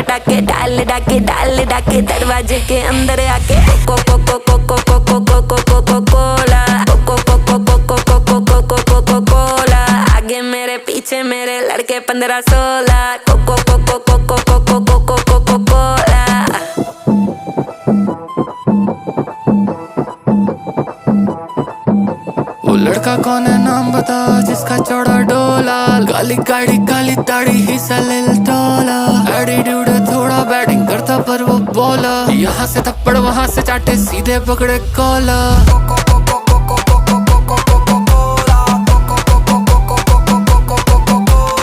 डाके डाल डाके डाल डाके दरवाजे के अंदर आके coco coco coco coco coco coco cola coco coco coco coco coco coco cola आगे मेरे पीछे मेरे लड़के 15-16 coco coco coco coco coco coco cola. वो लड़का कौन है नाम बता जिसका चौड़ा डोला, काली गाड़ी काली दाढ़ी ही सलिल टोला, एटीट्यूड है थोड़ा बैटिंग करता पर वो बॉलर, यहाँ से थप्पड़ वहाँ से चाटे सीधे पकड़े कॉलर।